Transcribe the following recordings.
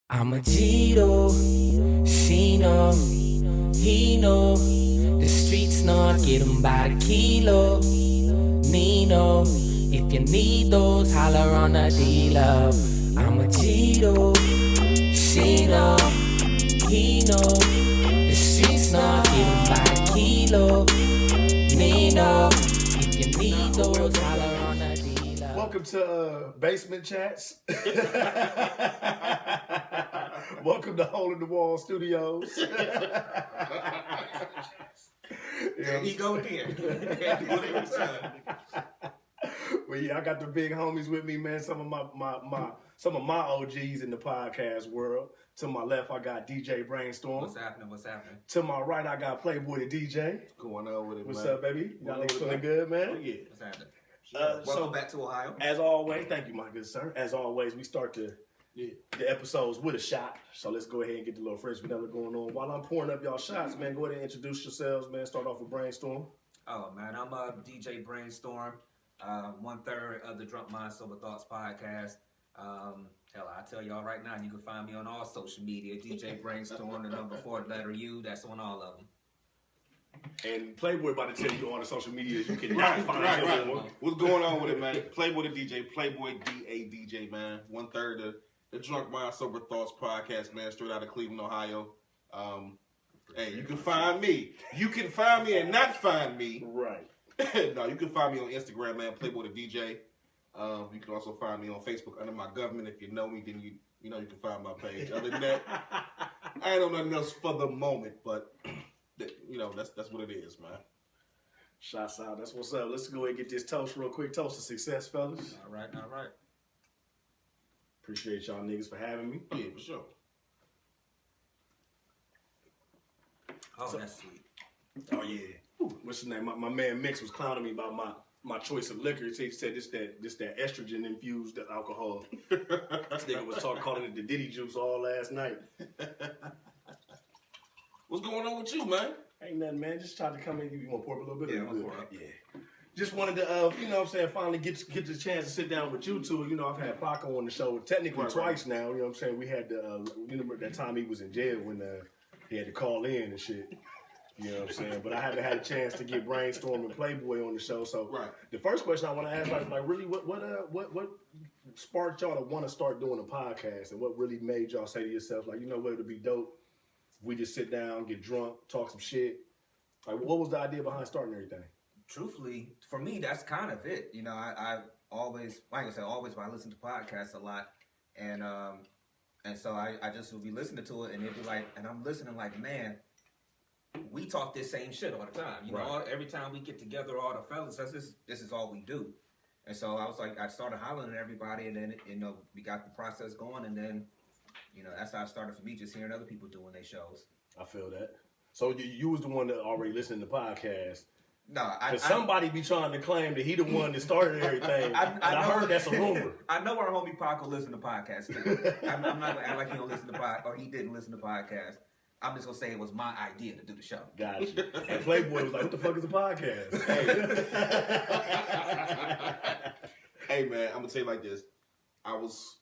I'm a Gito, she know, he know. The streets know, get 'em by the kilo. Nino, if you need those, holler on a dealer. I'm a Gito, she know, he know. The streets know, get 'em by the kilo. Nino, if you need those, holler on a dealer. Welcome to Basement Chats. Welcome to Hole in the Wall Studios. There he go again. Well, yeah, I got the big homies with me, man. Some of my OGs in the podcast world. To my left, I got DJ Brainstorm. What's happening? To my right, I got Playboy the DJ. What's going on with it, What's man? up, baby? Y'all niggas feeling good, man? Oh, yeah. What's happening? Welcome back to Ohio. As always, thank you, my good sir. As always, we start the episodes with a shot. So let's go ahead and get the little French vanilla going on. While I'm pouring up y'all shots, man, go ahead and introduce yourselves, man. Start off with Brainstorm. Oh man, I'm DJ Brainstorm, 1/3 of the Drunk Mind Sober Thoughts podcast. Hell, I tell y'all right now, you can find me on all social media. DJ Brainstorm, the number 4 letter U. That's on all of them. And Playboy about to tell you on the social medias you can Right. find What's going on with it, man? Playboy the DJ, Playboy DA DJ, man. 1/3 of the Drunk Mind Sober Thoughts podcast, man. Straight out of Cleveland, Ohio. Hey, you can find me. You can find me and not find me. Right. No, you can find me on Instagram, man. Playboy the DJ. You can also find me on Facebook under my government. If you know me, then you know you can find my page. Other than that, I ain't on nothing else for the moment, but you know that's what it is, man. Shots out. That's what's up. Let's go ahead and get this toast real quick. Toast to success, fellas. All right. Appreciate y'all niggas for having me. Yeah, for sure. Oh, that's sweet. Oh yeah. What's his name? My man Mix was clowning me about my choice of liquor. He said this that estrogen infused alcohol. This nigga was calling it the Diddy juice all last night. What's going on with you, man? Ain't nothing, man. Just tried to come in. You want to pour up a little bit? Yeah, Or I'm you gonna pour up. Yeah. Just wanted to, you know what I'm saying, finally get the chance to sit down with you two. You know, I've had Paco on the show technically twice now. You know what I'm saying? We had the, you remember that time he was in jail when he had to call in and shit. You know what I'm saying? But I haven't had a chance to get Brainstorm and Playboy on the show. So the first question I want to ask, like really, what sparked y'all to want to start doing a podcast, and what really made y'all say to yourself, like, you know what, it'd be dope if we just sit down, get drunk, talk some shit. Like, what was the idea behind starting everything? Truthfully, for me, that's kind of it. You know, I always, like I said, but I listen to podcasts a lot, and so I just would be listening to it, and it'd be like, and I'm listening like, man, we talk this same shit all the time. You know, every time we get together, all the fellas, this is all we do. And so I was like, I started hollering at everybody, and then, you know, we got the process going, and then, you know, that's how it started for me, just hearing other people doing their shows. I feel that. So you was the one that already listened to the podcast. No, somebody be trying to claim that he the one that started everything. I heard that's a rumor. I know our homie Paco listen to podcasts too. I'm not gonna act like he don't listen to or he didn't listen to podcasts. I'm just gonna say it was my idea to do the show. Gotcha. And Playboy was like, "What the fuck is a podcast?" Hey man, I'm gonna tell you like this. I was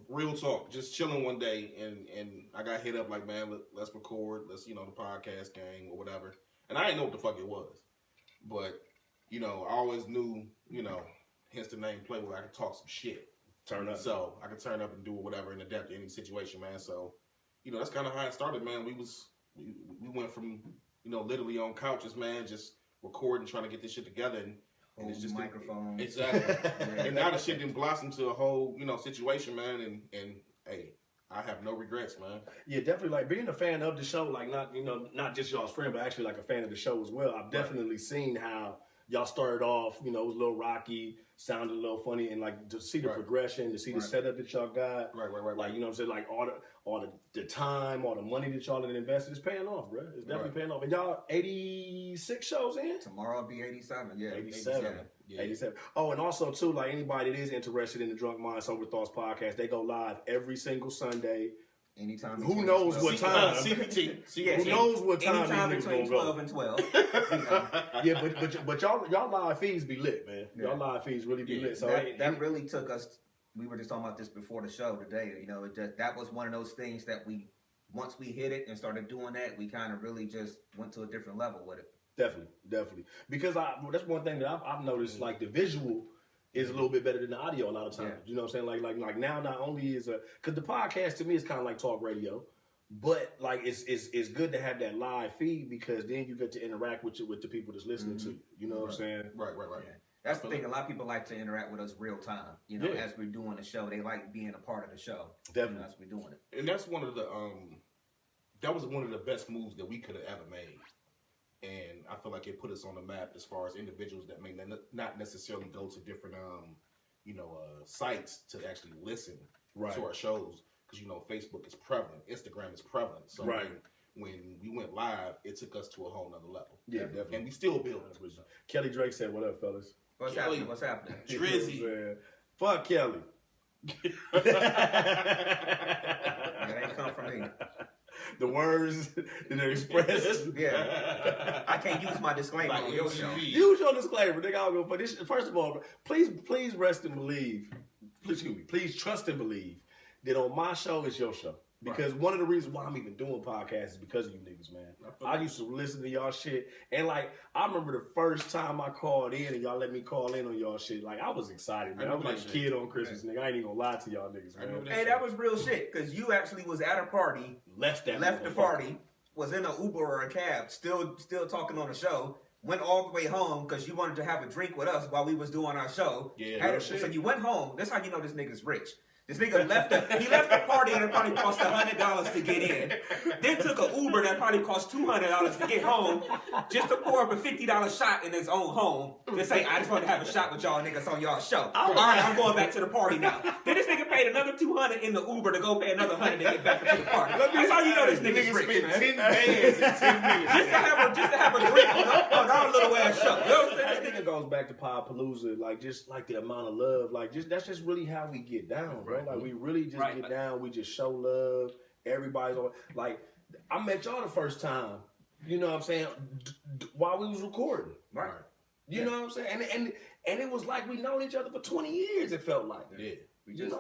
real talk, just chilling one day, and I got hit up like, man, let's record, let's, you know, the podcast gang or whatever. And I didn't know what the fuck it was. But, you know, I always knew, you know, hence the name Playboy, I could talk some shit. Turn up. So I could turn up and do whatever in the depth of any situation, man. So, you know, that's kind of how it started, man. We went from, you know, literally on couches, man, just recording, trying to get this shit together. And it's just microphone. Exactly. And now the shit didn't blossom to a whole, you know, situation, man. And hey, I have no regrets, man. Yeah, definitely. Like being a fan of the show, like not just y'all's friend, but actually like a fan of the show as well. I've definitely seen how y'all started off. You know, it was a little rocky, sounded a little funny, and like to see the progression, to see the setup that y'all got. Right. Like, you know what I'm saying? Like all the time, all the money that y'all had invested is paying off, bro. It's definitely paying off. And y'all 86 shows in? Tomorrow will be 87. Yeah, 87. Yeah. 87. Oh, and also too, like anybody that is interested in the Drunk Mind Sober Thoughts podcast, they go live every single Sunday. Anytime. Who knows what time? CPT. Who knows what time? Anytime these between niggas gonna 12 go. and 12. Yeah, but y'all live feeds be lit, man. Y'all live feeds really be lit. So that really took us we were just talking about this before the show today. You know, that was one of those things that once we hit it and started doing that, we kind of really just went to a different level with it. Definitely. Because that's one thing that I've noticed. Like the visual is a little bit better than the audio a lot of times. Yeah. You know what I'm saying? Like now, not only is because the podcast to me is kind of like talk radio, but like it's good to have that live feed because then you get to interact with the people that's listening to you. You know what I'm saying? Right. Yeah. That's the thing. A lot of people like to interact with us real time. You know, as we're doing the show, they like being a part of the show. Definitely, as we're doing it. And that's one of the that was one of the best moves that we could have ever made. And I feel like it put us on the map as far as individuals that may not necessarily go to different, sites to actually listen to our shows. Because, you know, Facebook is prevalent. Instagram is prevalent. So when we went live, it took us to a whole nother level. Yeah, definitely. And we still build. Kelly Drake said, what up, fellas? What's happening? Drizzy. You know fuck Kelly. It ain't come from me. The words that are expressed. Yeah. I can't use my disclaimer on your show. Use your disclaimer, nigga. I'll go for this. First of all, please rest and believe. Please trust and believe that on my show is your show. Because one of the reasons why I'm even doing podcasts is because of you niggas, man. I used to listen to y'all shit. And like, I remember the first time I called in and y'all let me call in on y'all shit. Like, I was excited, man. I was like a kid on Christmas, nigga. I ain't even gonna lie to y'all niggas, man. Hey, that was real shit. Because you actually was at a party. Left the party. Was in an Uber or a cab. Still talking on the show. Went all the way home because you wanted to have a drink with us while we was doing our show. Yeah, so you went home. That's how you know this nigga's rich. This nigga left the party and it probably cost $100 to get in. Then took an Uber that probably cost $200 to get home just to pour up a $50 shot in his own home. To say, I just want to have a shot with y'all niggas on y'all show. All right, I'm going back to the party now. Then this nigga paid another $200 in the Uber to go pay another $100 to get back to the party. That's how you know this nigga's rich, man. 10 bands in 10 minutes. Just to have a drink on our little ass show. You know what I'm saying? This nigga goes back to Podpalooza, like just like the amount of love, like that's just really how we get down, bro. Like we really just get down. We just show love. Everybody's on. Like I met y'all the first time. You know what I'm saying? While we was recording, right? You know what I'm saying? And it was like we known each other for 20 years. It felt like. Yeah. We just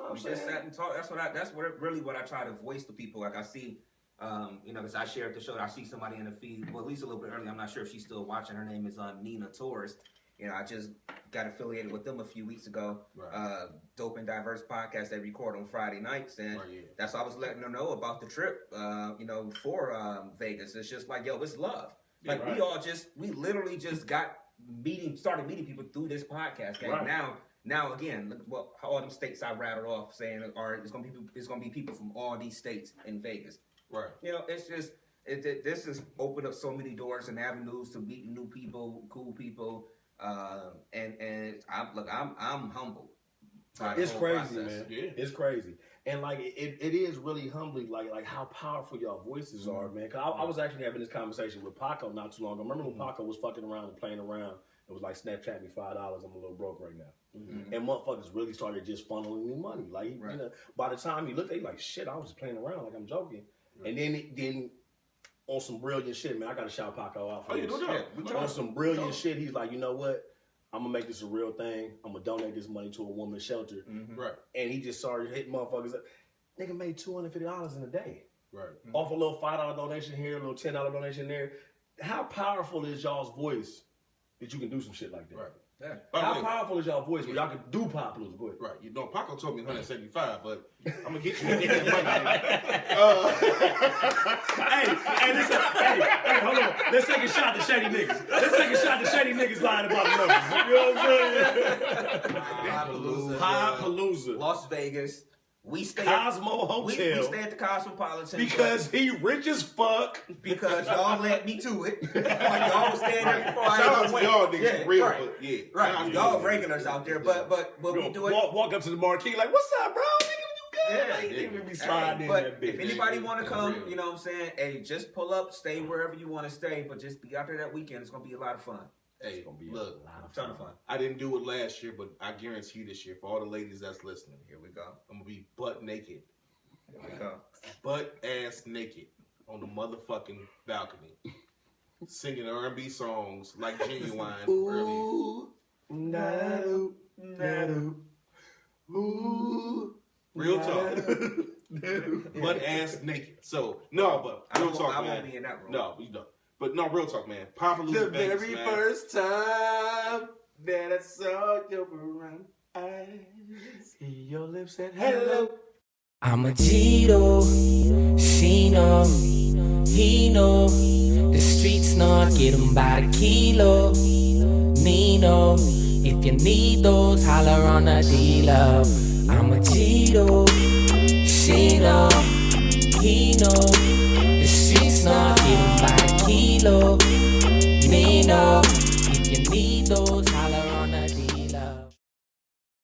sat and talked. That's really what I try to voice to people. Like I see, because I shared the show. I see somebody in the feed. Well, at least a little bit early. I'm not sure if she's still watching. Her name is Nina Torres. You know, I just got affiliated with them a few weeks ago. Right. Dope and Diverse podcast they record on Friday nights, and that's why I was letting her know about the trip. For Vegas. It's just like, yo, it's love. Like we literally just started meeting people through this podcast. Okay? Right. Now again, look, all them states I rattled off saying, it's gonna be people from all these states in Vegas. Right. You know, it's just this has opened up so many doors and avenues to meeting new people, cool people. And I'm humbled. It's crazy, man. Yeah. It's crazy, and like it is really humbling, like how powerful y'all voices are, man. Cause I was actually having this conversation with Paco not too long ago. Remember when Paco was fucking around and playing around? It was like, Snapchat me $5. I'm a little broke right now, and motherfuckers really started just funneling me money. Like you know, by the time you look, they like, shit, I was just playing around, like I'm joking, and then. On some brilliant shit, man. I gotta shout Paco out for this. On some brilliant shit, he's like, you know what? I'm gonna make this a real thing. I'm gonna donate this money to a woman's shelter. Right. And he just started hitting motherfuckers up. Nigga made $250 in a day. Right. Off a little $5 donation here, a little $10 donation there. How powerful is y'all's voice that you can do some shit like that? Right. Yeah. How powerful is y'all voice where y'all can do Podpalooza? Go ahead. Right. You know, Paco told me 175, but I'm gonna get you that money. Hey, hold on. Let's take a shot to shady niggas lying about the numbers. You know what I'm saying? Podpalooza. Las Vegas. We stay Cosmo Hotel. We stay at the Cosmopolitan. Because he rich as fuck. Because y'all led me to it. Like y'all was staying there before I Shout out to y'all niggas, real. Right. Yeah. Right. Y'all regulars out there, but we do it. Walk up to the marquee like, what's up, bro? But if anybody want to come, you know what I'm saying? Hey, just pull up, stay wherever you want to stay, but just be out there that weekend. It's gonna be a lot of fun. Hey, it's gonna be look, a ton of fun. I didn't do it last year, but I guarantee you this year, for all the ladies that's listening, here we go. I'm gonna be butt naked. Here we go. Butt ass naked on the motherfucking balcony, singing R&B songs like Genuine from earlier. Ooh, na-do, na-do. Ooh, real talk. Butt ass naked. So no, but real talk, man. I won't be in that room. No, you don't. But no, real talk, man. Podpalooza The Vegas, very man. first time that I saw your brown eyes, your lips said hello. I'm a Gito, she know, he know. The streets know, get 'em by the kilo. Nino, if you need those, holler on a dealer. I'm a Gito, she know, he know. The streets know, get 'em by the kilo. Nino.